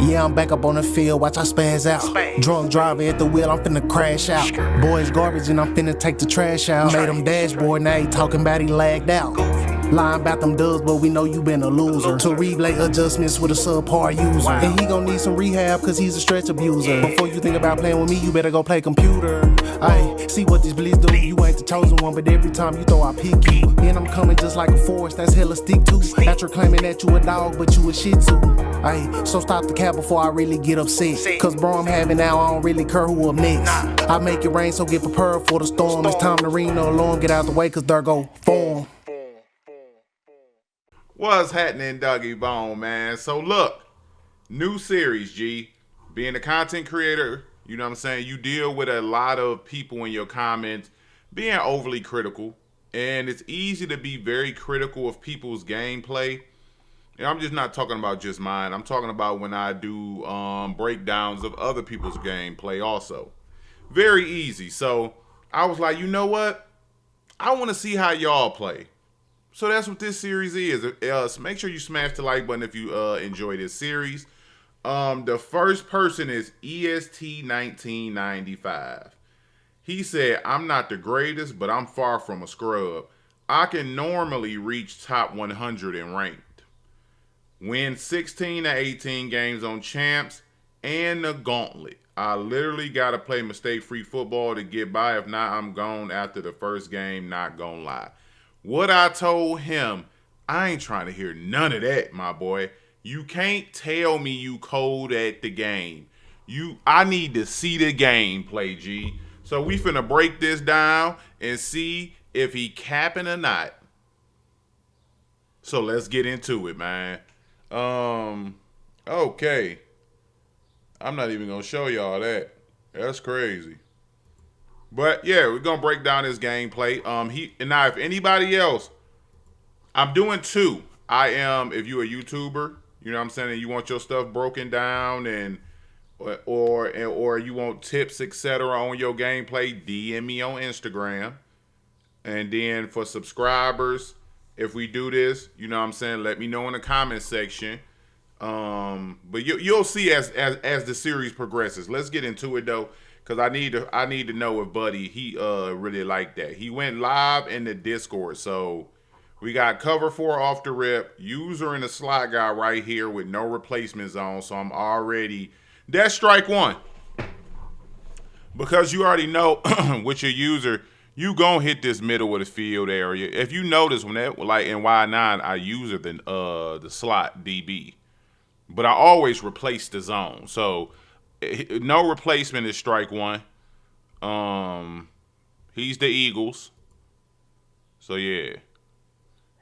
Yeah, I'm back up on the field, watch I spaz out. Drunk driver at the wheel, I'm finna crash out. Boys garbage and I'm finna take the trash out. Made him dashboard, now he talking about he lagged out. Lying about them dubs, but we know you been a loser. To replay adjustments with a subpar user. And he gon' need some rehab, cause he's a stretch abuser. Before you think about playing with me, you better go play computer. Ayy, see what these bleeds do. You ain't the chosen one, but every time you throw, I pick you. And I'm coming just like a force, that's hella stick to. After claiming that you a dog, but you a shih tzu. Ayy, so stop the cap before I really get upset. Cause bro, I'm having now, I don't really care who up next. I make it rain, so get prepared for the storm. It's time to ring the alarm, get out the way, cause there go form. What's happening, Dougie Bone, man? So look, new series, G. Being a content creator, you know what I'm saying? You deal with a lot of people in your comments being overly critical. And it's easy to be very critical of people's gameplay. And I'm just not talking about just mine. I'm talking about when I do breakdowns of other people's gameplay also. Very easy. So I was like, you know what? I want to see how y'all play. So that's what this series is. So make sure you smash the like button if you enjoy this series. The first person is EST1995. He said, I'm not the greatest, but I'm far from a scrub. I can normally reach top 100 in ranked. Win 16 to 18 games on champs and the gauntlet. I literally got to play mistake-free football to get by. If not, I'm gone after the first game, not gonna lie. What I told him, I ain't trying to hear none of that, my boy. You can't tell me you cold at the game. I need to see the gameplay, G. So we finna break this down and see if he capping or not. So let's get into it, man. Okay. I'm not even gonna show y'all that. That's crazy. But yeah, we're gonna break down his gameplay. Now if anybody else, I'm doing two. I am, if you're a YouTuber, you know what I'm saying, and you want your stuff broken down and or you want tips, etc. on your gameplay, DM me on Instagram. And then for subscribers, if we do this, you know what I'm saying, let me know in the comment section. But you'll see as the series progresses. Let's get into it though. Cause I need to know if Buddy he really liked that. He went live in the Discord, so we got cover 4 off the rip. User in the slot guy right here with no replacement zone, so I'm already that's strike one. Because you already know with your user, you gonna hit this middle of the field area. If you notice when that like in Y9, I user the slot DB, but I always replace the zone, so. No replacement is strike one. He's the Eagles. So yeah.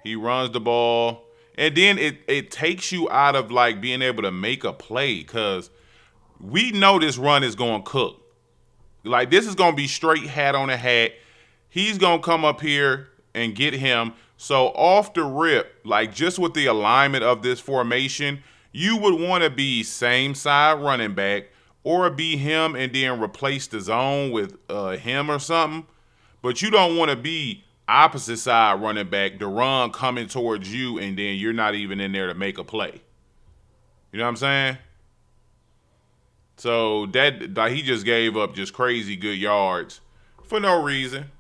He runs the ball. And then it takes you out of like being able to make a play because we know this run is going to cook. Like this is going to be straight hat on a hat. He's going to come up here and get him. So off the rip, like just with the alignment of this formation, you would want to be same side running back. Or be him and then replace the zone with him or something. But you don't want to be opposite side running back, the run coming towards you, and then you're not even in there to make a play. You know what I'm saying? So that like, he just gave up just crazy good yards for no reason.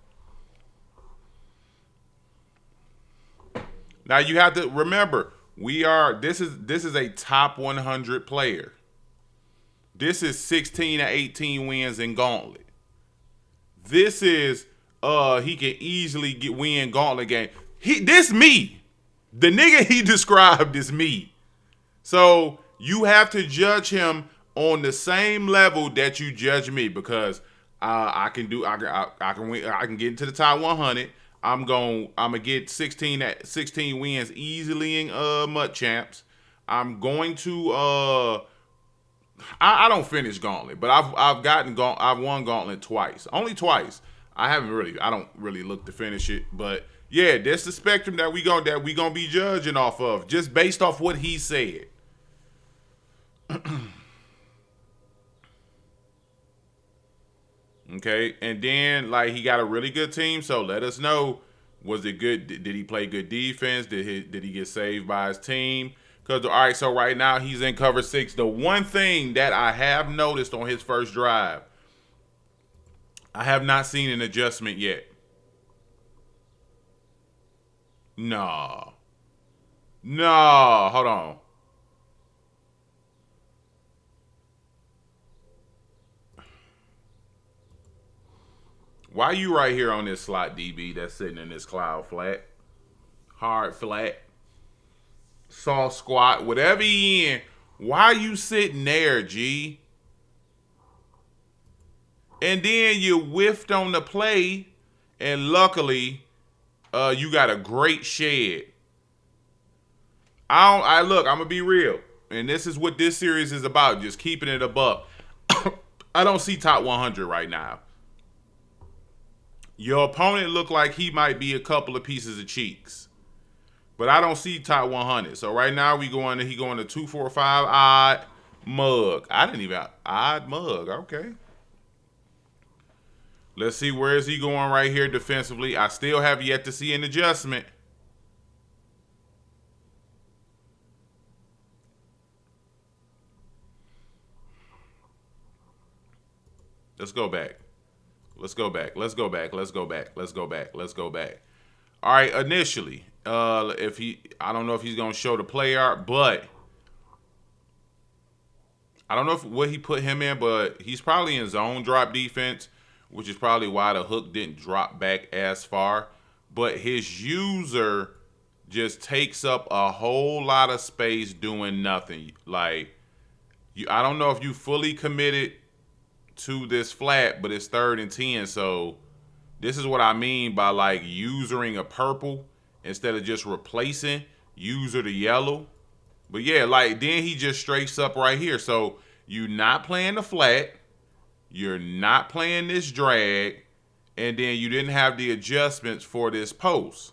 Now you have to remember, this is a top 100 player. This is 16 to 18 wins in gauntlet. This is he can easily win gauntlet game. This me. The nigga he described is me. So you have to judge him on the same level that you judge me because I can win, I can get into the top 100. I'm gonna get 16 wins easily in MUT champs. I'm going to I don't finish gauntlet, but I've won gauntlet twice. Only twice. I don't really look to finish it, but yeah, that's the spectrum that we gonna be judging off of, just based off what he said. Okay, and then like he got a really good team, so let us know, was it good? Did he play good defense? Did he get saved by his team? Because, all right, so right now he's in cover 6. The one thing that I have noticed on his first drive, I have not seen an adjustment yet. No. No. Hold on. Why you right here on this slot, DB, that's sitting in this cloud flat? Hard flat. Soft squat. Whatever he in. Why you sitting there, G? And then you whiffed on the play, and luckily, you got a great shed. Look, I'm gonna be real, and this is what this series is about, just keeping it above. I don't see top 100 right now. Your opponent look like he might be a couple of pieces of cheeks, but I don't see top 100. So right now he going to 245 odd mug. I didn't even odd mug. Okay. Let's see, where is he going right here defensively? I still have yet to see an adjustment. Let's go back. Let's go back. Let's go back. Let's go back. Let's go back. Let's go back. All right, initially, I don't know if he's going to show the play art, but I don't know what he put him in, but he's probably in zone drop defense, which is probably why the hook didn't drop back as far. But his user just takes up a whole lot of space doing nothing. Like, I don't know if you fully committed to this flat, but it's 3rd and 10. So this is what I mean by like usering a purple instead of just replacing user the yellow. But yeah, like then he just straights up right here. So you're not playing the flat. You're not playing this drag, and then you didn't have the adjustments for this post.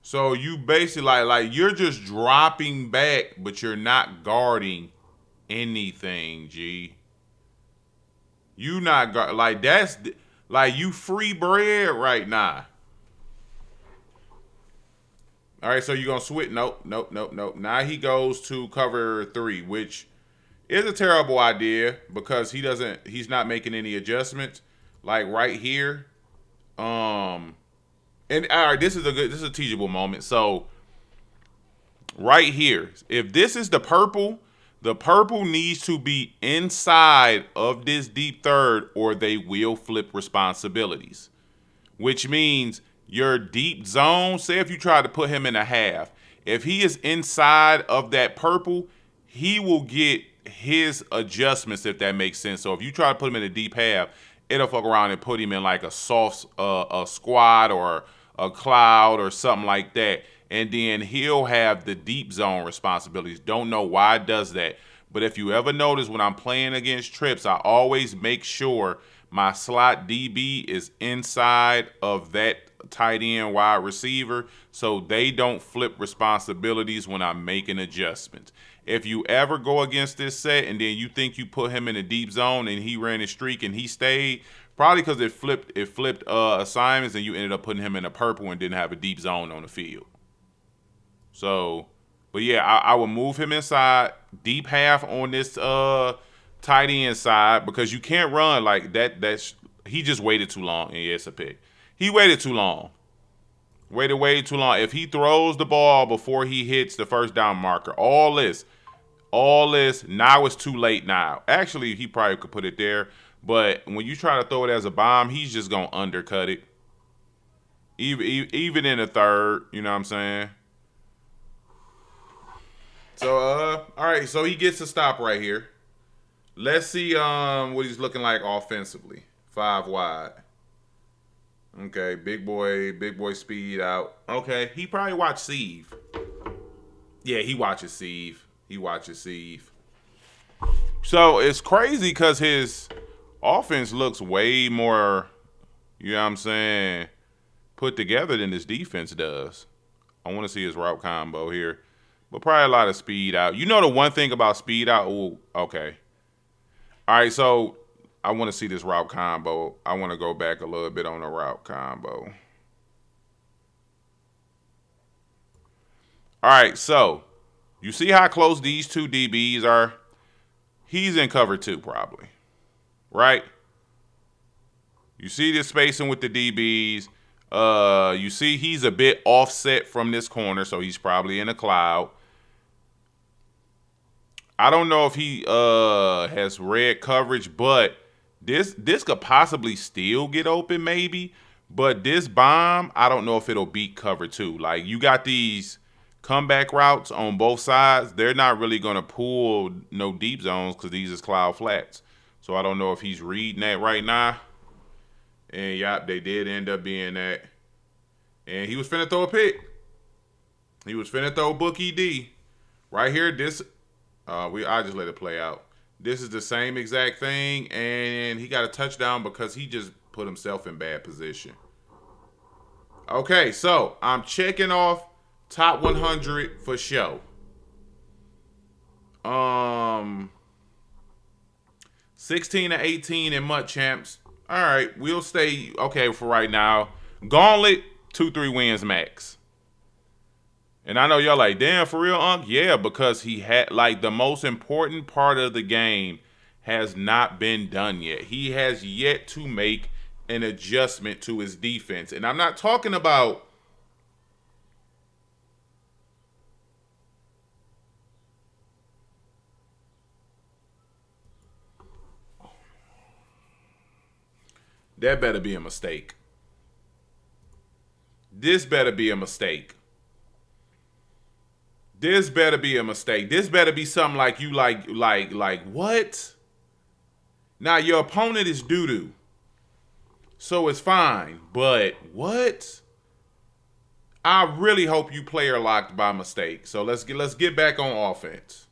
So you basically like you're just dropping back, but you're not guarding anything, G. You not like that's like you free bread right now. All right, so you're gonna switch. Nope. Now he goes to cover 3, which is a terrible idea because he's not making any adjustments. Like right here. And all right, this is a teachable moment. So right here, if this is the purple needs to be inside of this deep third or they will flip responsibilities. Which means your deep zone, say if you try to put him in a half, if he is inside of that purple, he will get his adjustments, if that makes sense. So if you try to put him in a deep half, it'll fuck around and put him in like a soft a squat or a cloud or something like that. And then he'll have the deep zone responsibilities. Don't know why it does that. But if you ever notice when I'm playing against trips, I always make sure my slot DB is inside of that tight end wide receiver so they don't flip responsibilities when I'm making adjustments. If you ever go against this set and then you think you put him in a deep zone and he ran his streak and he stayed, probably because it flipped assignments and you ended up putting him in a purple and didn't have a deep zone on the field. So, but yeah, I would move him inside, deep half on this tight end side because you can't run like that. He just waited too long, and yeah, it's a pick. He waited too long. Waited way too long. If he throws the ball before he hits the first down marker, all this, now it's too late now. Actually, he probably could put it there, but when you try to throw it as a bomb, he's just going to undercut it. Even in the third, you know what I'm saying? So, all right, so he gets a stop right here. Let's see what he's looking like offensively. 5 wide. Okay, big boy speed out. Okay, he probably watched Steve. Yeah, he watches Steve. So it's crazy because his offense looks way more, you know what I'm saying, put together than his defense does. I want to see his route combo here. But probably a lot of speed out. You know the one thing about speed out? Ooh, okay. All right, so I want to see this route combo. I want to go back a little bit on the route combo. All right, so You see how close these two DBs are? He's in cover two probably, right? You see this spacing with the DBs. You see he's a bit offset from this corner, so he's probably in a cloud. I don't know if he has red coverage, but this could possibly still get open maybe. But this bomb, I don't know if it'll beat cover two. Like, you got these comeback routes on both sides. They're not really going to pull no deep zones because these is cloud flats. So I don't know if he's reading that right now. And yep, they did end up being that. And he was finna throw a pick. He was finna throw bookie D. Right here, this I just let it play out. This is the same exact thing, and he got a touchdown because he just put himself in bad position. Okay, so I'm checking off top 100 for show. 16 to 18 in MUT champs. All right, we'll stay okay for right now. Gauntlet, 2-3 wins max. And I know y'all like, damn, for real, Unc? Yeah, because he had, like, the most important part of the game has not been done yet. He has yet to make an adjustment to his defense. And I'm not talking about that better be a mistake. This better be a mistake. This better be a mistake. This better be something like you like what? Now your opponent is doo-doo. So it's fine. But what? I really hope you player locked by mistake. So let's get back on offense.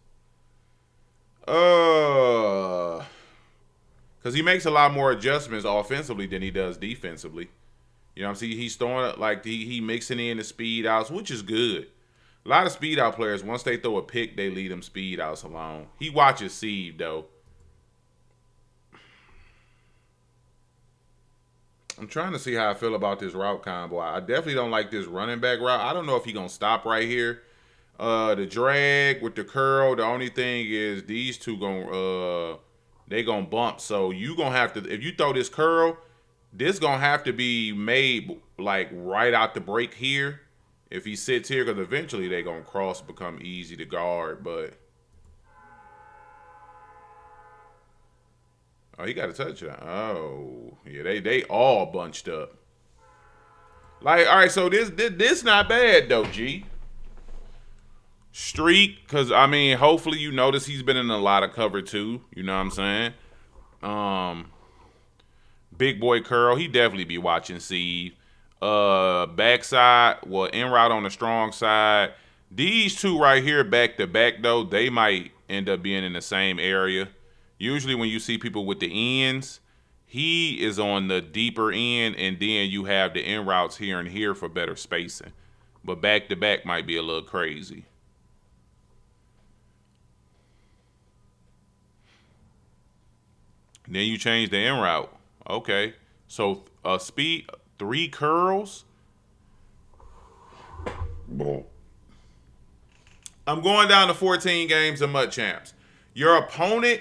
Cause he makes a lot more adjustments offensively than he does defensively. You know what I'm saying? He's throwing like he mixing in the speed outs, which is good. A lot of speed out players, once they throw a pick, they leave them speed outs alone. He watches seed, though. I'm trying to see how I feel about this route combo. I definitely don't like this running back route. I don't know if he's going to stop right here. The drag with the curl, the only thing is these two they going to bump. So you going to have to, if you throw this curl, this going to have to be made like right out the break here. If he sits here, because eventually they're going to cross, become easy to guard, but. Oh, he got a touchdown. Oh, yeah, they all bunched up. Like, all right, so this not bad, though, G. Streak, because, I mean, hopefully you notice he's been in a lot of cover, too. You know what I'm saying? Big boy curl, he definitely be watching Steve. Backside, well, in route on the strong side. These two right here, back to back, though, they might end up being in the same area. Usually when you see people with the ends, he is on the deeper end, and then you have the in routes here and here for better spacing. But back to back might be a little crazy. Then you change the in route. Okay. So speed, 3 curls. I'm going down to 14 games of MUT champs. Your opponent,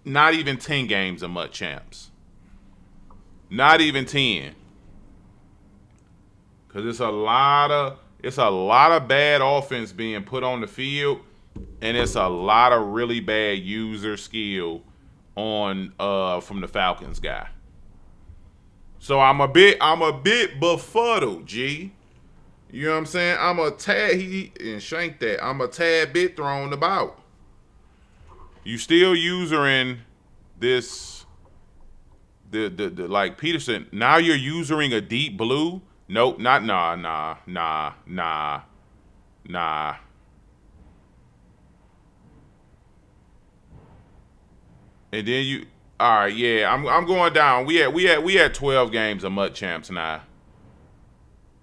not even 10 games of MUT champs. Not even 10. Because it's a lot of bad offense being put on the field, and it's a lot of really bad user skill on from the Falcons guy. So I'm a bit befuddled, G. You know what I'm saying? I'm a tad I'm a tad bit thrown about. You still usering this the like Peterson. Now you're using a deep blue. Nope, not nah. And then you, all right, yeah, I'm going down. We had 12 games of MUT champs now.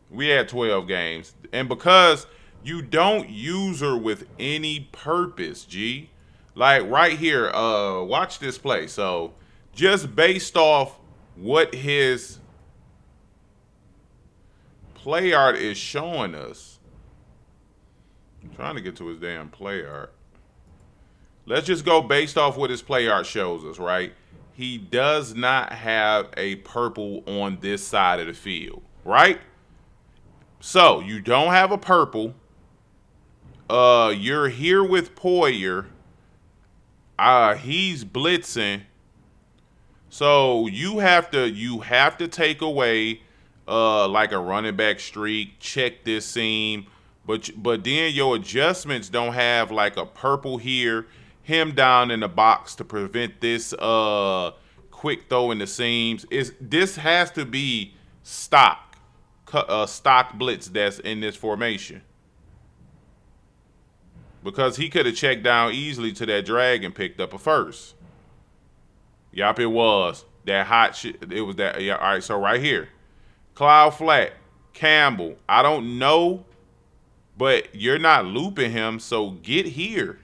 We had 12 games, and because you don't use her with any purpose, G. Like right here, watch this play. So just based off what his play art is showing us, I'm trying to get to his damn play art. Let's just go based off what his play art shows us, right? He does not have a purple on this side of the field, right? So you don't have a purple. You're here with Poyer. He's blitzing. So you have to take away like a running back streak, check this seam, but then your adjustments don't have like a purple here, him down in the box to prevent this quick throw in the seams. This has to be stock blitz that's in this formation. Because he could have checked down easily to that drag and picked up a first. Yup, it was. That hot shit. It was that. Yeah, all right, so right here. Cloud flat. Campbell. I don't know, but you're not looping him, so get here.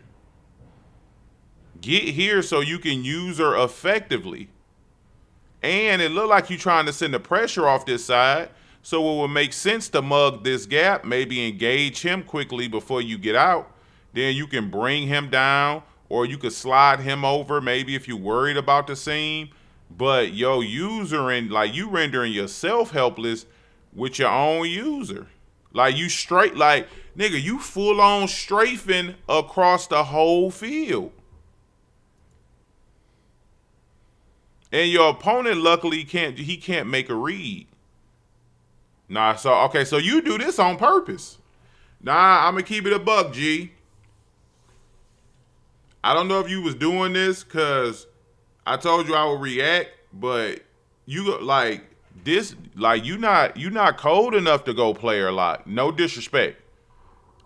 Get here so you can use her effectively. And it looked like you're trying to send the pressure off this side, so it would make sense to mug this gap, maybe engage him quickly before you get out. Then you can bring him down, or you could slide him over, maybe if you're worried about the seam. But yo, user and like you rendering yourself helpless with your own user. Like you straight, like nigga, you full on strafing across the whole field. And your opponent luckily can't make a read. Nah, so okay, so you do this on purpose. Nah, I'm gonna keep it a buck, G. I don't know if you was doing this because I told you I would react, but you like this, like you not cold enough to go player lock. No disrespect.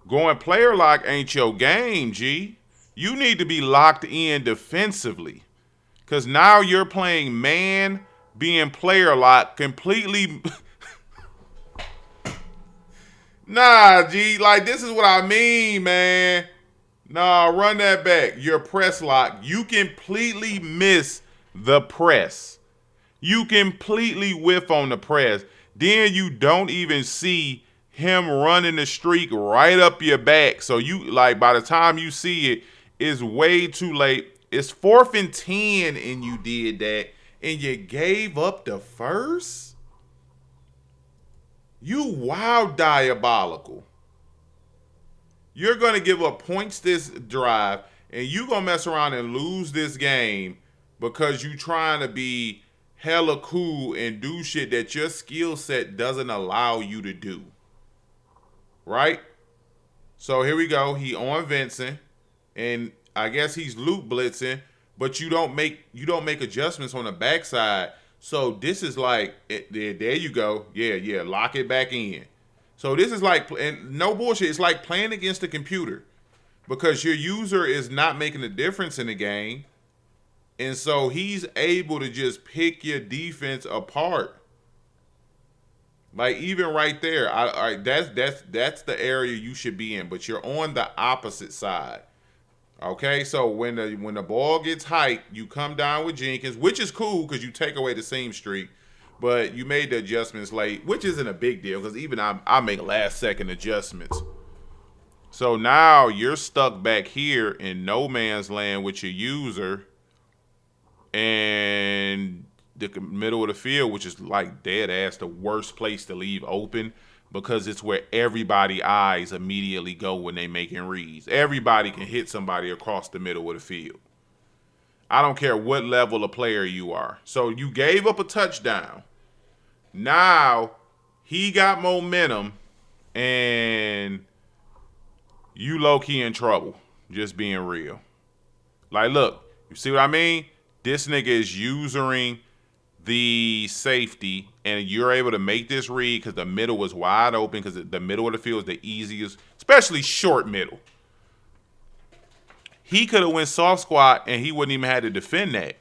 Going player lock ain't your game, G. You need to be locked in defensively. Cause now you're playing man being player lock completely. Nah, G, like this is what I mean, man. Nah, run that back. Your press lock. You completely miss the press. You completely whiff on the press. Then you don't even see him running the streak right up your back. So you like by the time you see it, it's way too late. It's 4th and 10 and you did that and you gave up the first? You wild diabolical. You're going to give up points this drive, and you're going to mess around and lose this game because you're trying to be hella cool and do shit that your skill set doesn't allow you to do. Right? So here we go. He on Vincent, and I guess he's loop blitzing, but you don't make adjustments on the backside. So this is like, there you go. Yeah, lock it back in. So this is like, and no bullshit, it's like playing against the computer because your user is not making a difference in the game. And so he's able to just pick your defense apart. Like even right there, that's the area you should be in, but you're on the opposite side. Okay, so when the ball gets hyped, you come down with Jenkins, which is cool because you take away the seam streak. But you made the adjustments late, which isn't a big deal because even I make last second adjustments. So now you're stuck back here in no man's land with your user and the middle of the field, which is like dead ass the worst place to leave open because it's where everybody's eyes immediately go when they making reads. Everybody can hit somebody across the middle of the field. I don't care what level of player you are. So you gave up a touchdown. Now he got momentum and you low-key in trouble, just being real. Like, look, you see what I mean? This nigga is usering the safety and you're able to make this read because the middle was wide open because the middle of the field is the easiest, especially short middle. He could have went soft squat and he wouldn't even have to defend that.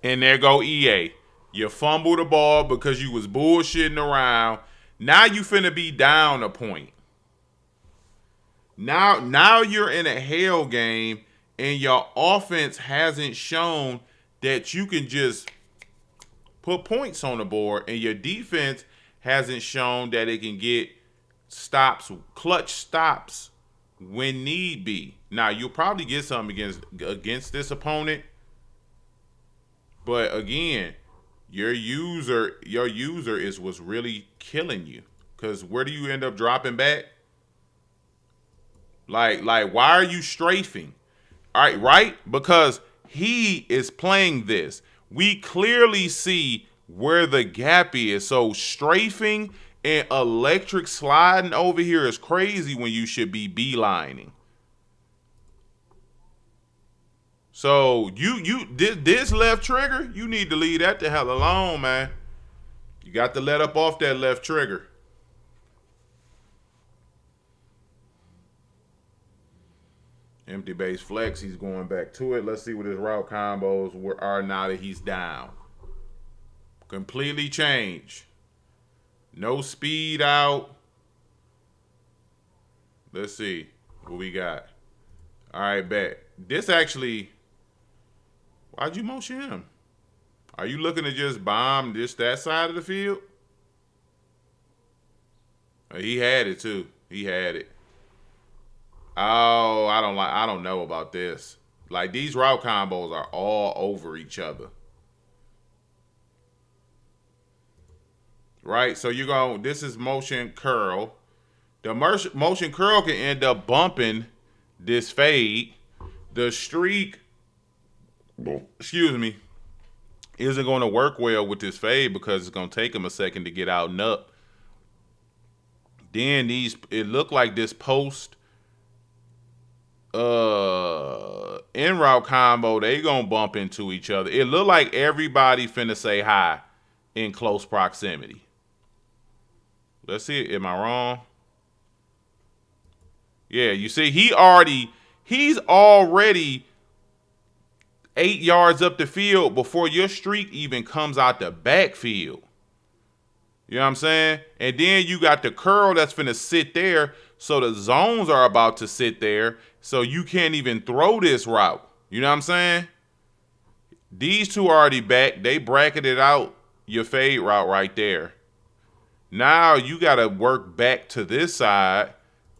And there go EA. You fumbled the ball because you was bullshitting around. Now you finna be down a point. Now you're in a hell game and your offense hasn't shown that you can just put points on the board and your defense hasn't shown that it can get stops, clutch stops when need be. Now you'll probably get something against this opponent, but again, your user is what's really killing you. Cause where do you end up dropping back? Like why are you strafing? All right, right? Because he is playing this. We clearly see where the gap is. So strafing and electric sliding over here is crazy when you should be beelining. So this left trigger, you need to leave that the hell alone, man. You got to let up off that left trigger. Empty base flex, he's going back to it. Let's see what his route combos are now that he's down. Completely changed. No speed out. Let's see what we got. All right, bet. This actually, why'd you motion him? Are you looking to just bomb just that side of the field? He had it too. He had it. Oh, I don't know about this. Like, these route combos are all over each other. Right? So this is motion curl. The motion curl can end up bumping this fade. The streak, excuse me, isn't going to work well with this fade because it's going to take him a second to get out and up. Then it looked like this post in route combo, they gonna bump into each other. It look like everybody finna say hi in close proximity. Let's see, am I wrong? Yeah, you see, he's already 8 yards up the field before your streak even comes out the backfield. You know what I'm saying? And then you got the curl that's finna sit there. So the zones are about to sit there. So you can't even throw this route. You know what I'm saying? These two are already back. They bracketed out your fade route right there. Now you got to work back to this side.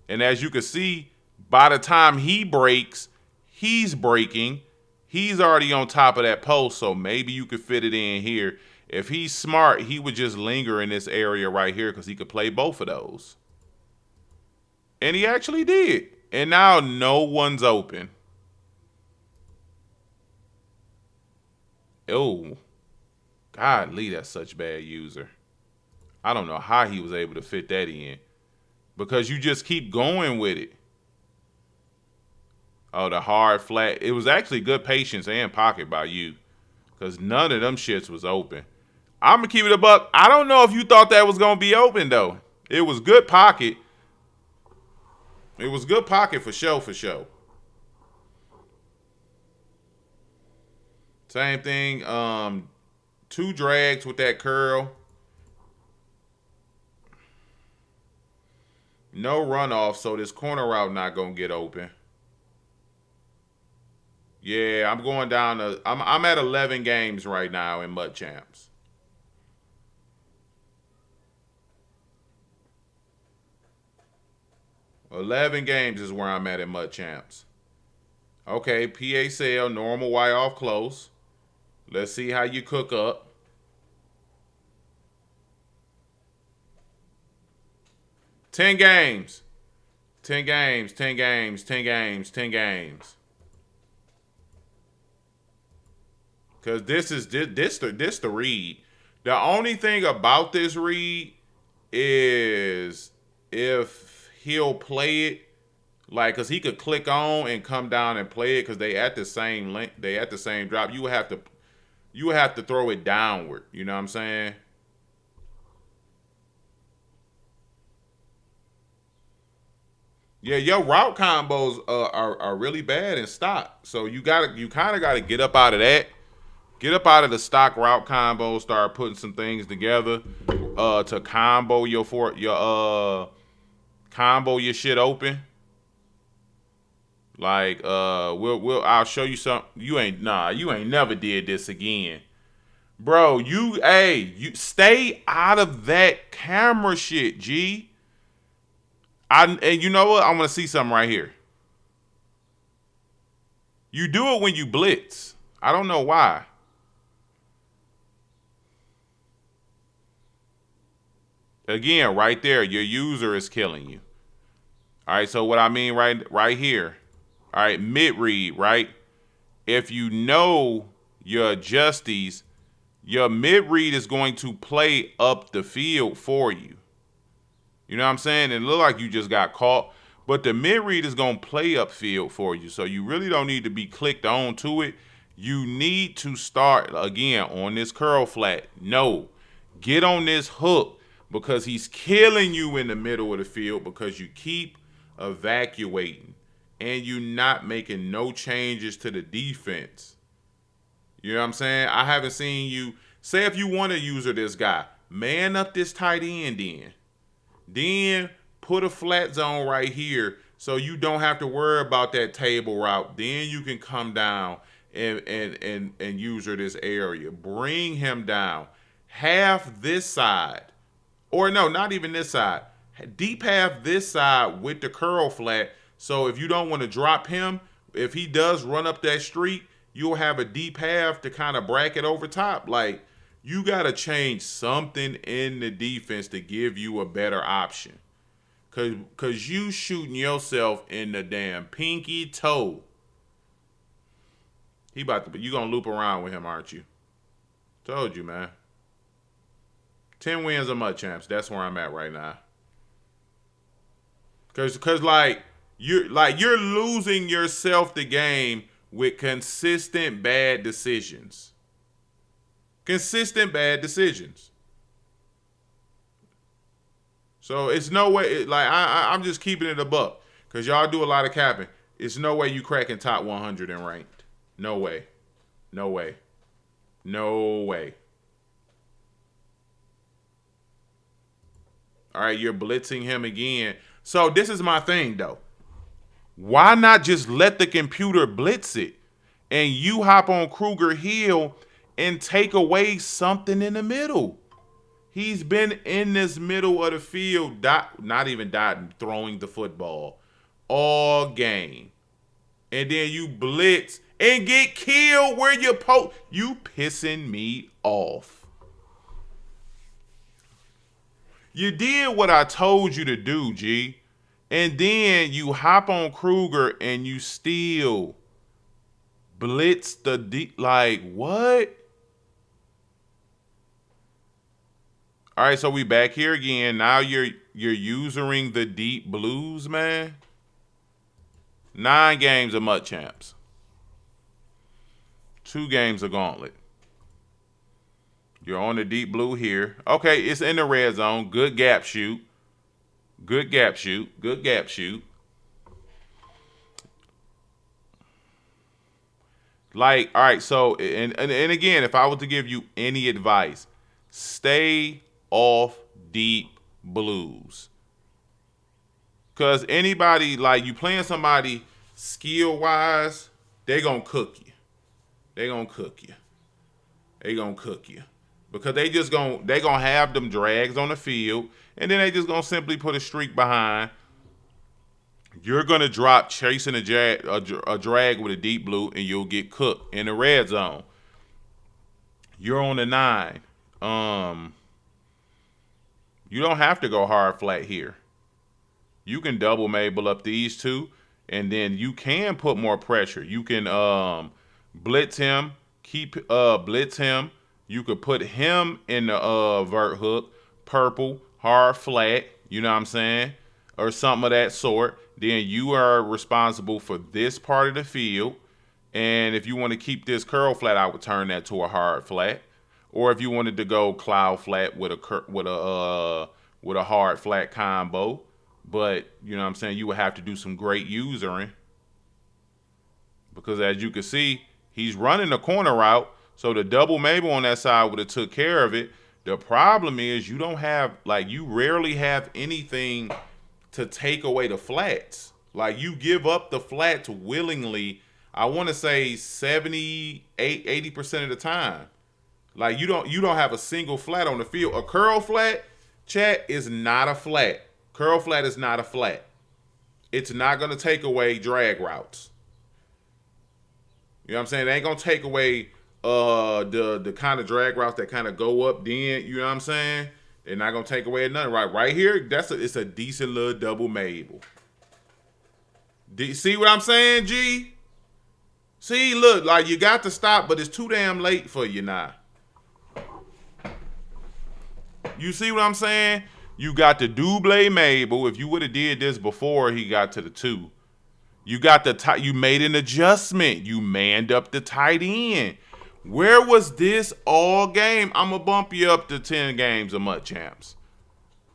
And as you can see, by the time he breaks, he's breaking. He's already on top of that post. So maybe you could fit it in here. If he's smart, he would just linger in this area right here because he could play both of those. And he actually did. And now no one's open. Oh, godly, that's such bad user. I don't know how he was able to fit that in. Because you just keep going with it. Oh, the hard flat. It was actually good patience and pocket by you. Because none of them shits was open. I'm going to keep it a buck. I don't know if you thought that was going to be open, though. It was good pocket. It was good pocket for show, for show. Same thing. 2 drags with that curl. No runoff, so this corner route not going to get open. Yeah, I'm going down to... I'm at 11 games right now in Mud Champs. $11 games is where I'm at in Mud Champs. Okay, PA sale, normal Y off close. Let's see how you cook up. Ten games. 10 games, 10 games, 10 games, 10 games. Because this the read. The only thing about this read is if he'll play it, like, because he could click on and come down and play it because they at the same length, they at the same drop. You would have to throw it downward. You know what I'm saying? Yeah, your route combos are really bad in stock. So you kind of gotta get up out of that. Get up out of the stock route combo. Start putting some things together to combo your shit open. Like I'll show you some. You ain't never did this again. Bro, you stay out of that camera shit, G. And you know what? I'm gonna see something right here. You do it when you blitz. I don't know why. Again, right there, your user is killing you. All right, so what I mean right here. All right, mid read, right? If you know your adjusties, your mid read is going to play up the field for you. You know what I'm saying? It look like you just got caught, but the mid read is gonna play upfield for you. So you really don't need to be clicked on to it. You need to start again on this curl flat. No, get on this hook because he's killing you in the middle of the field because you keep evacuating and you not making no changes to the defense. You know what I'm saying? I haven't seen you say if you want to user this guy, man up this tight end in. Then put a flat zone right here so you don't have to worry about that table route. Then you can come down and user this area. Bring him down. Half this side. Or no, not even this side. Deep half this side with the curl flat. So if you don't want to drop him, if he does run up that street, you'll have a deep half to kind of bracket over top. Like, you got to change something in the defense to give you a better option. Cause you shooting yourself in the damn pinky toe. You gonna loop around with him, aren't you? Told you, man. 10 wins a mud champs. That's where I'm at right now. Cause you're losing yourself the game with consistent bad decisions. Consistent bad decisions. So it's no way. I'm just keeping it a buck because y'all do a lot of capping. It's no way you cracking top 100 in ranked. No way. No way. No way. All right, you're blitzing him again. So this is my thing though. Why not just let the computer blitz it and you hop on Kruger Hill and take away something in the middle? He's been in this middle of the field, not even throwing the football all game. And then you blitz and get killed where you pissing me off. You did what I told you to do, G. And then you hop on Kruger and you still blitz the deep. Like, what? All right, so we back here again. Now you're using the deep blues, man. 9 games of Mud Champs. 2 games of Gauntlet. You're on the deep blue here. Okay, it's in the red zone. Good gap shoot. Good gap shoot. Good gap shoot. Like, all right, so, and again, if I was to give you any advice, stay off deep blues. Because anybody, like, you playing somebody skill-wise, they going to cook you. They going to cook you. They going to cook you. Because they going to have them drags on the field, and then they just going to simply put a streak behind. You're going to drop chasing a drag with a deep blue, and you'll get cooked in the red zone. You're on the 9. You don't have to go hard flat here. You can double Mabel up these 2, and then you can put more pressure. You can blitz him, blitz him. You could put him in the vert hook, purple, hard flat, you know what I'm saying? Or something of that sort. Then you are responsible for this part of the field. And if you want to keep this curl flat, I would turn that to a hard flat. Or if you wanted to go cloud flat with a hard flat combo, but you know what I'm saying, you would have to do some great usering because as you can see, he's running the corner route, so the double Mabel on that side would have took care of it. The problem is you rarely have anything to take away the flats. Like, you give up the flats willingly. I want to say 80% of the time. Like you don't have a single flat on the field. A curl flat, chat, is not a flat. Curl flat is not a flat. It's not gonna take away drag routes. You know what I'm saying? It ain't gonna take away the kind of drag routes that kind of go up then, you know what I'm saying? They're not gonna take away nothing. Right here, it's a decent little double Mabel. See what I'm saying, G? See, look, like you got to stop, but it's too damn late for you now. You see what I'm saying? You got the double Mabel. If you would have did this before he got to the 2, you got the you made an adjustment. You manned up the tight end. Where was this all game? I'm gonna bump you up to 10 games a month, champs.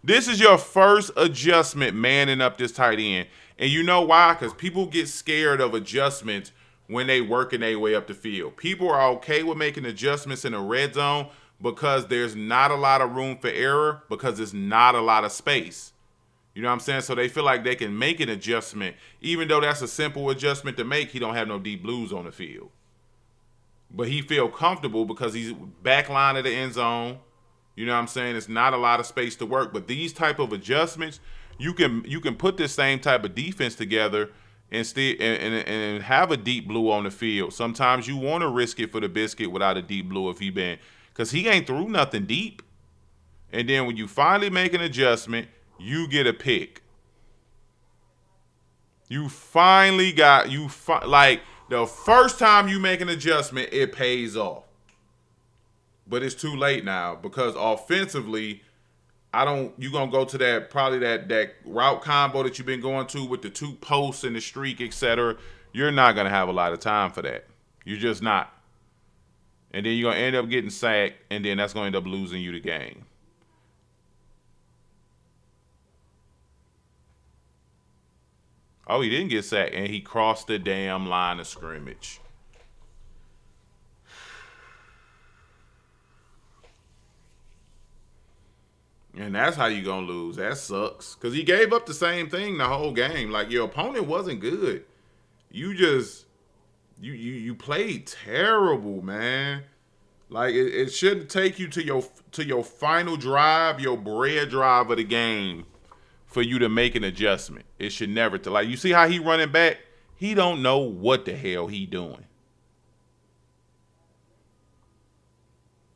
This is your first adjustment, manning up this tight end. And you know why? Because people get scared of adjustments when they working their way up the field. People are okay with making adjustments in the red zone because there's not a lot of room for error, because there's not a lot of space. You know what I'm saying? So they feel like they can make an adjustment. Even though that's a simple adjustment to make, he don't have no deep blues on the field. But he feel comfortable because he's back line of the end zone. You know what I'm saying? It's not a lot of space to work. But these type of adjustments, you can put this same type of defense together and have a deep blue on the field. Sometimes you want to risk it for the biscuit without a deep blue if he been, because he ain't threw nothing deep. And then when you finally make an adjustment, you get a pick. You finally got like the first time you make an adjustment, it pays off. But it's too late now because offensively, you're gonna go to that route combo that you've been going to with the 2 posts and the streak, etc. You're not gonna have a lot of time for that. You're just not. And then you're gonna end up getting sacked, and then that's gonna end up losing you the game. Oh, he didn't get sacked, and he crossed the damn line of scrimmage. And that's how you gonna lose. That sucks. Because he gave up the same thing the whole game. Like, your opponent wasn't good. You just, you played terrible, man. Like, it shouldn't take you to your final drive, your bread drive of the game, for you to make an adjustment. It should never. Like, you see how he running back? He don't know what the hell he doing.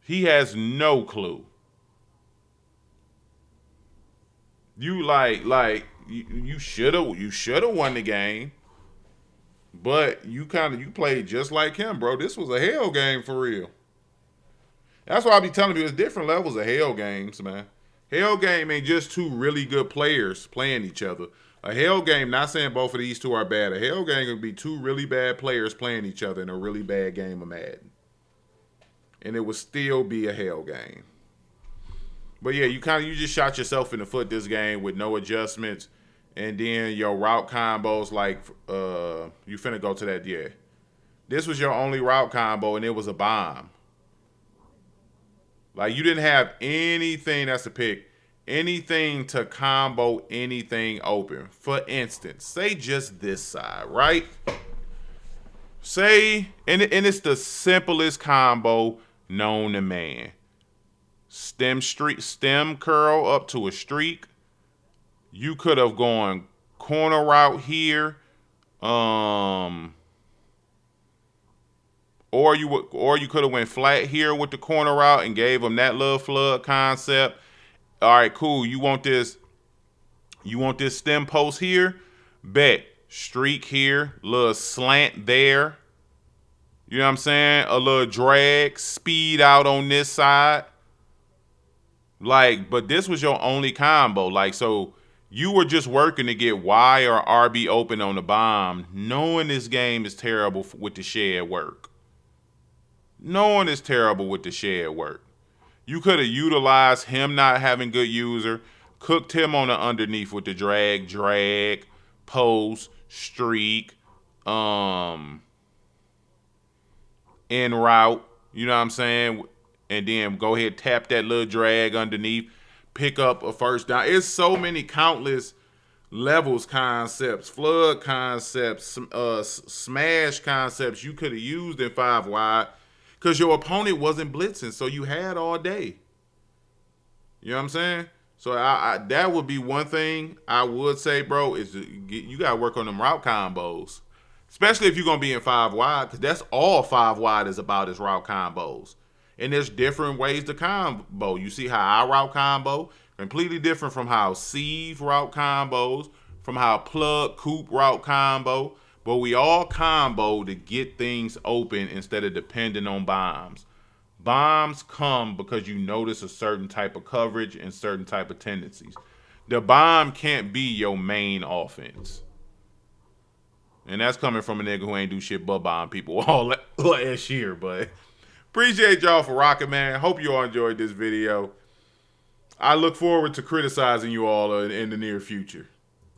He has no clue. You you should have won the game, but you played just like him, bro. This was a hell game for real. That's why I be telling you, it's different levels of hell games, man. Hell game ain't just 2 really good players playing each other. A hell game, not saying both of these 2 are bad. A hell game could be 2 really bad players playing each other in a really bad game of Madden, and it would still be a hell game. But yeah, you just shot yourself in the foot this game with no adjustments, and then your route combos, like you finna go to that. Yeah, this was your only route combo, and it was a bomb. Like, you didn't have anything that's a pick, anything to combo anything open. For instance, say just this side, right? Say, and it's the simplest combo known to man. Stem curl up to a streak. You could have gone corner route here, or you could have went flat here with the corner route and gave them that little flood concept. All right, cool. You want this stem post here? Bet. Streak here, little slant there. You know what I'm saying? A little drag, speed out on this side. Like, but this was your only combo. Like, so you were just working to get Y or RB open on the bomb, knowing this game is terrible with the shed work. Knowing it's terrible with the shed work. You could have utilized him not having good user, cooked him on the underneath with the drag, post, streak, in route. You know what I'm saying? And then go ahead, tap that little drag underneath, pick up a first down. It's so many countless levels concepts, flood concepts, smash concepts you could have used in 5 wide. Because your opponent wasn't blitzing, so you had all day. You know what I'm saying? So I that would be one thing I would say, bro, is you got to work on them route combos. Especially if you're going to be in 5 wide, because that's all 5 wide is about is route combos. And there's different ways to combo. You see how I route combo, completely different from how Sieve route combos, from how Plug Coop route combo. But we all combo to get things open instead of depending on bombs. Bombs come because you notice a certain type of coverage and certain type of tendencies. The bomb can't be your main offense. And that's coming from a nigga who ain't do shit but bomb people all last year. But appreciate y'all for rocking, man. Hope you all enjoyed this video. I look forward to criticizing you all in the near future.